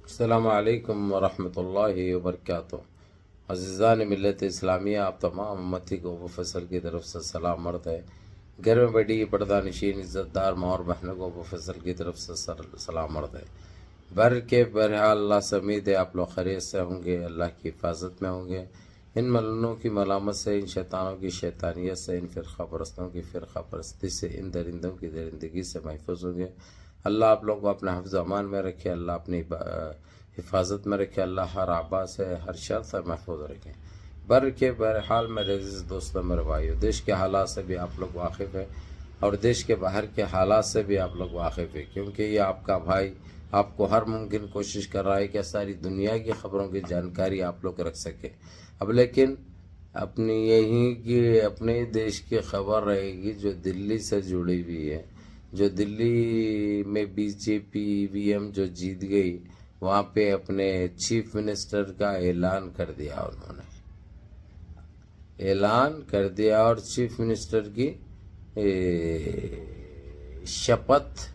अस्सलामु अलैकुम वरहमतुल्लाहि वबरकातुहू। अज़ीज़ान मिल्लत इस्लामिया, आप तमाम उम्मती को अबू फैसल की तरफ से सलाम मर्द है। घर में बैठी पर्दा नशीन इज़्ज़तदार माँ और बहनों को अबू फैसल की तरफ से सलाम मर्द है। बहरहाल अल्लाह से उम्मीद है आप लोग खैरियत से होंगे, अल्लाह की हिफाजत में होंगे। इन मलनों की मलामत से, इन शैतानों की शैतानियत से, इन फ़िरक़ा परस्तों की फ़िरक़ा परस्ती से, इन दरिंदों की दरिंदगी से महफूज होंगे। अल्लाह आप लोगों को अपने हिफ्ज़ अमान में रखे, अल्लाह अपनी हिफाजत में रखे, अल्लाह हर आबा से, हर शर से महफूज रखे। बहरहाल मेरे अज़ीज़ दोस्तों, मेरे भाइयों, देश के हालात से भी आप लोग वाकिफ़ हैं और देश के बाहर के हालात से भी आप लोग वाकिफ़ हैं, क्योंकि ये आपका भाई आपको हर मुमकिन कोशिश कर रहा है कि सारी दुनिया की ख़बरों की जानकारी आप लोग रख सके। अब लेकिन अपनी यही कि अपने देश की खबर रहेगी जो दिल्ली से जुड़ी हुई है, जो दिल्ली में बीजेपी ईवीएम जो जीत गई, वहाँ पे अपने चीफ मिनिस्टर का ऐलान कर दिया। उन्होंने ऐलान कर दिया और चीफ मिनिस्टर की शपथ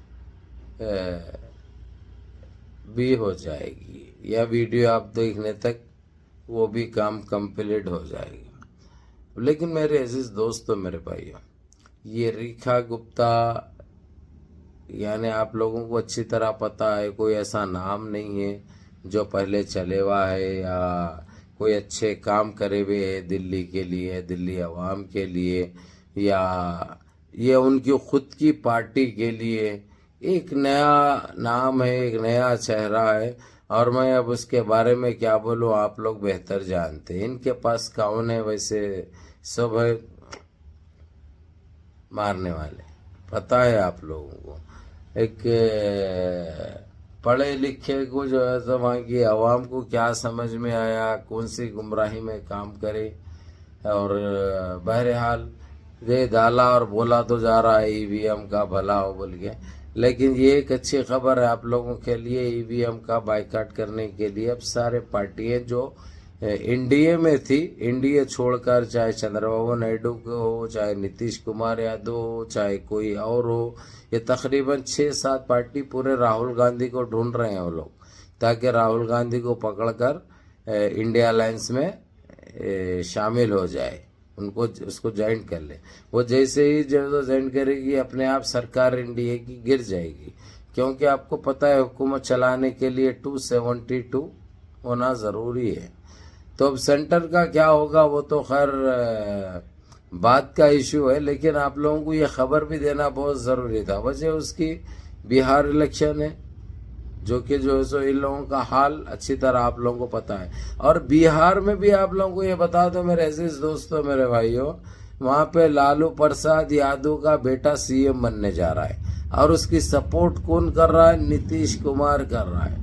भी हो जाएगी। यह वीडियो आप देखने तक वो भी काम कंप्लीट हो जाएगा। लेकिन मेरे अजीज दोस्तों, मेरे भाइयों, ये रेखा गुप्ता यानी आप लोगों को अच्छी तरह पता है, कोई ऐसा नाम नहीं है जो पहले चले हुआ है या कोई अच्छे काम करे हुए है दिल्ली के लिए, दिल्ली अवाम के लिए, या ये उनकी खुद की पार्टी के लिए। एक नया नाम है, एक नया चेहरा है, और मैं अब उसके बारे में क्या बोलूं, आप लोग बेहतर जानते हैं। इनके पास कौन है, वैसे सब है मारने वाले, पता है आप लोगों को। एक पढ़े लिखे को जो है तो वहाँ की आवाम को क्या समझ में आया, कौन सी गुमराही में काम करे। और बहरहाल ये डाला और बोला तो जा रहा है ईवीएम का भला हो बोल के, लेकिन ये एक अच्छी खबर है आप लोगों के लिए। ईवीएम का बाइकाट करने के लिए अब सारे पार्टियां जो एनडीए में थी, एनडीए छोड़कर, चाहे चंद्रबाबू नायडू को हो, चाहे नीतीश कुमार यादव हो, चाहे कोई और हो, ये तकरीबन 6-7 पार्टी पूरे राहुल गांधी को ढूंढ रहे हैं वो लोग, ताकि राहुल गांधी को पकड़कर इंडिया अलायंस में शामिल हो जाए, उनको उसको ज्वाइन कर ले। वो जैसे ही जो ज्वाइन करेगी, अपने आप सरकार एनडीए की गिर जाएगी, क्योंकि आपको पता है हुकूमत चलाने के लिए 272 होना ज़रूरी है। तो अब सेंटर का क्या होगा वो तो खैर बात का इशू है, लेकिन आप लोगों को ये खबर भी देना बहुत ज़रूरी था। वजह उसकी बिहार इलेक्शन है, जो कि जो है सो इन लोगों का हाल अच्छी तरह आप लोगों को पता है। और बिहार में भी आप लोगों को ये बता दो मेरे अजीज दोस्तों, मेरे भाइयों, वहाँ पे लालू प्रसाद यादव का बेटा सीएम बनने जा रहा है, और उसकी सपोर्ट कौन कर रहा है? नीतीश कुमार कर रहा है,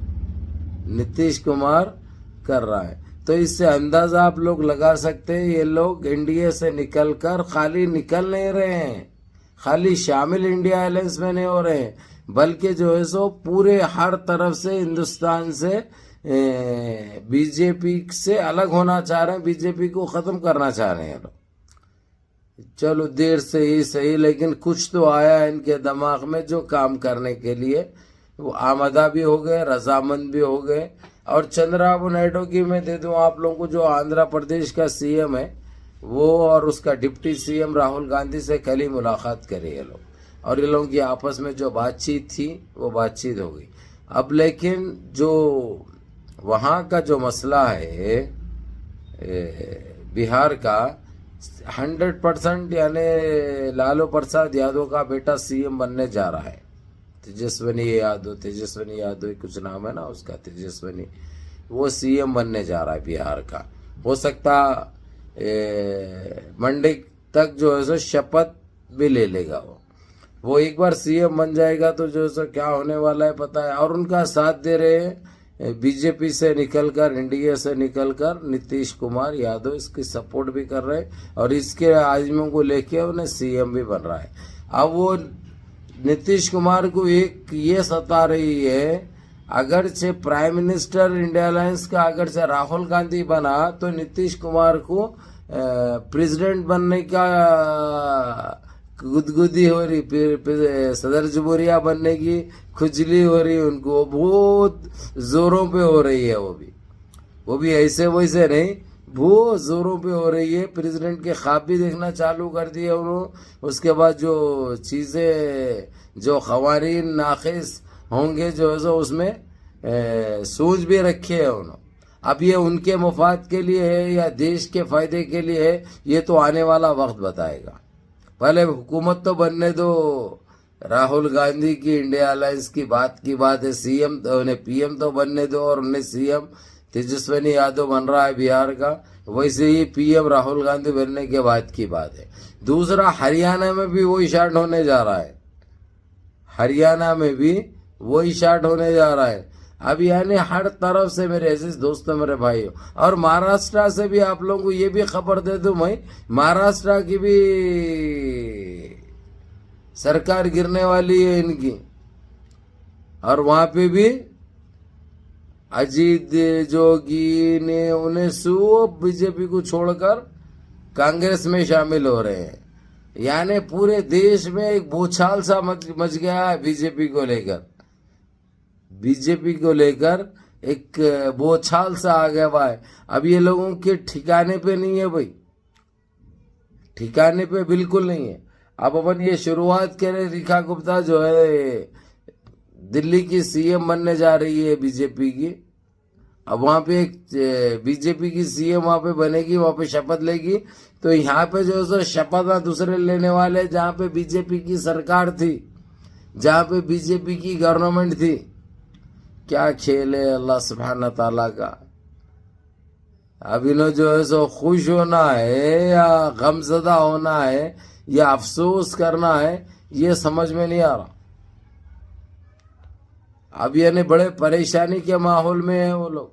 नीतीश कुमार कर रहा है। तो इससे अंदाजा आप लोग लगा सकते हैं, ये लोग एनडीए से निकलकर खाली निकल नहीं रहे हैं, खाली शामिल इंडिया अलायंस में नहीं हो रहे हैं, बल्कि जो है सो पूरे हर तरफ से हिंदुस्तान से बीजेपी से अलग होना चाह रहे हैं, बीजेपी को खत्म करना चाह रहे हैं लोग। चलो देर से ही सही, लेकिन कुछ तो आया इनके दिमाग में जो काम करने के लिए वो आमदा भी हो गए, रजामंद भी हो गए। और चंद्रबाबू नायडू की मैं दे दूं आप लोगों को, जो आंध्र प्रदेश का सीएम है, वो और उसका डिप्टी सीएम राहुल गांधी से कल ही मुलाकात करे ये लोग, और ये लोगों की आपस में जो बातचीत थी वो बातचीत हो गई। अब लेकिन जो वहाँ का जो मसला है बिहार का, 100% यानी लालू प्रसाद यादव का बेटा सीएम बनने जा रहा है। तेजस्वनी यादव कुछ नाम है ना उसका, तेजस्वनी, वो सीएम बनने जा रहा है बिहार का। हो सकता मंडे तक जो है सो शपथ भी ले लेगा वो एक बार सीएम बन जाएगा तो जो है सो क्या होने वाला है पता है। और उनका साथ दे रहे हैं बीजेपी से निकलकर, एनडीए से निकलकर नीतीश कुमार यादव इसकी सपोर्ट भी कर रहे हैं, और इसके आजमों को लेके उन्हें सीएम भी बन रहा है। अब वो नीतीश कुमार को एक ये सता रही है, अगर से प्राइम मिनिस्टर इंडिया अलायंस का अगर से राहुल गांधी बना तो नीतीश कुमार को प्रेसिडेंट बनने का गुदगुदी हो रही, फिर सदर जमहूरिया बनने की खुजली हो रही उनको, बहुत जोरों पे हो रही है। वो भी ऐसे वैसे नहीं, बहुत जोरों पे हो रही है। प्रेसिडेंट के ख्वाब भी देखना चालू कर दिए उन्होंने। उसके बाद जो चीजें, जो खवानीन नाकिस होंगे जो है सो उसमें सोच भी रखी है उन्होंने। अब ये उनके मुफाद के लिए है या देश के फायदे के लिए है, ये तो आने वाला वक्त बताएगा। पहले हुकूमत तो बनने दो। राहुल गांधी की इंडिया अलायंस की बात है, सीएम तो उन्हें पीएम तो बनने दो, और उन्हें सीएम तेजस्वी यादव बन रहा है बिहार का, वैसे ही पीएम राहुल गांधी बनने के बाद की बात है। दूसरा, हरियाणा में भी वही शाट होने जा रहा है, हरियाणा में भी वही शाट होने जा रहा है। अब यानी हर तरफ से मेरे ऐसे दोस्तों, मेरे भाइयों, और महाराष्ट्र से भी आप लोगों को ये भी खबर दे दूं मैं, महाराष्ट्र की भी सरकार गिरने वाली है इनकी, और वहां पे भी अजीत जोगी ने उन्हें सब बीजेपी को छोड़कर कांग्रेस में शामिल हो रहे हैं। यानी पूरे देश में एक भूचाल सा मच गया है बीजेपी को लेकर। बीजेपी को लेकर एक बोछाल सा आ गया हुआ है। अब ये लोगों के ठिकाने पे नहीं है भाई, ठिकाने पे बिल्कुल नहीं है। अब अपन ये शुरुआत करें, रेखा गुप्ता जो है दिल्ली की सीएम बनने जा रही है बीजेपी की। अब वहां पे एक बीजेपी की सीएम वहां पे बनेगी, वहां पे शपथ लेगी। तो यहाँ पे जो है सो शपथ ना दूसरे लेने वाले, जहाँ पे बीजेपी की सरकार थी, जहाँ पे बीजेपी की गवर्नमेंट थी। क्या खेल है अल्लाह सुब्हान ताला का। अब इन्हें जो है सो खुश होना है या गमजदा होना है या अफसोस करना है, ये समझ में नहीं आ रहा। अब यानी बड़े परेशानी के माहौल में है वो लोग।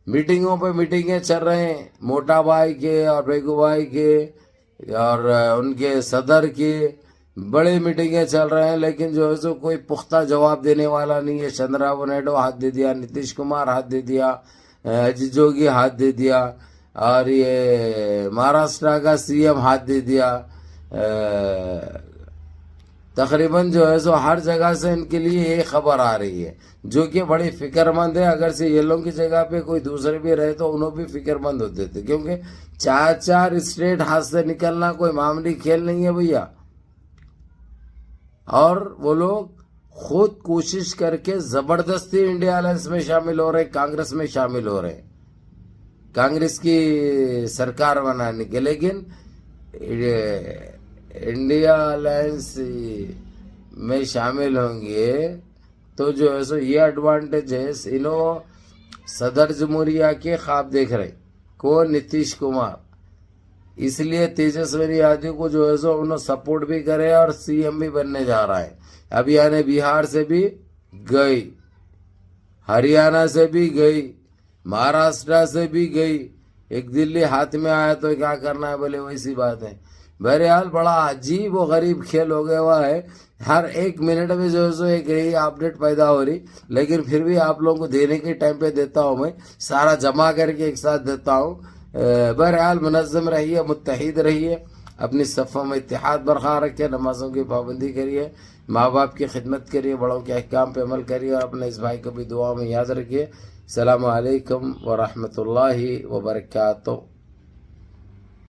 मीटिंगों पे मीटिंगें चल रहे हैं, मोटा भाई के और बेगू भाई के और उनके सदर के बड़े मीटिंगें चल रहे हैं, लेकिन जो है सो कोई पुख्ता जवाब देने वाला नहीं है। चंद्रबाबू नायडू हाथ दे दिया, नीतीश कुमार हाथ दे दिया, अजीत जोगी हाथ दे दिया, और ये महाराष्ट्र का सीएम हाथ दे दिया। तकरीबन जो है सो हर जगह से इनके लिए ये खबर आ रही है, जो कि बड़ी फिक्रमंद है। अगर से ये लोगों की जगह पे कोई दूसरे भी रहे तो उन्होंने भी फिक्रमंद होते थे, क्योंकि 4 स्टेट हाथ से निकलना कोई मामूली खेल नहीं है भैया। और वो लोग खुद कोशिश करके जबरदस्ती इंडिया अलायंस में शामिल हो रहे, कांग्रेस में शामिल हो रहे, कांग्रेस की सरकार बनाने के। लेकिन इंडिया अलायंस में शामिल होंगे तो जो है सो ये एडवांटेज है, इन्हों सदर जमहूरिया के ख्वाब देख रहे। कौन? नीतीश कुमार। इसलिए तेजस्वी यादव को जो है सो उन्होंने सपोर्ट भी करे और सीएम भी बनने जा रहा है। अब यानी बिहार से भी गई, हरियाणा से भी गई, महाराष्ट्र से भी गई, एक दिल्ली हाथ में आया तो क्या करना है, बोले वैसी बात है। बहरहाल बड़ा अजीब व गरीब खेल हो गया हुआ है। हर एक मिनट में जो है सो एक नई अपडेट पैदा हो रही, लेकिन फिर भी आप लोगों को देने के टाइम पे देता हूँ, मैं सारा जमा करके एक साथ देता हूँ। बहरहाल मुनज़्ज़म रहिए, मुत्तहिद रहिए, अपनी सफ़ों में इत्तेहाद बरकरार रखिए, नमाज़ों की पाबंदी करिए, माँ बाप की खिदमत करिए, बड़ों के अहकाम पे अमल करिए, और अपने इस भाई को भी दुआ में याद रखिए। अस्सलामु अलैकुम व रहमतुल्लाहि व बरकातुहू।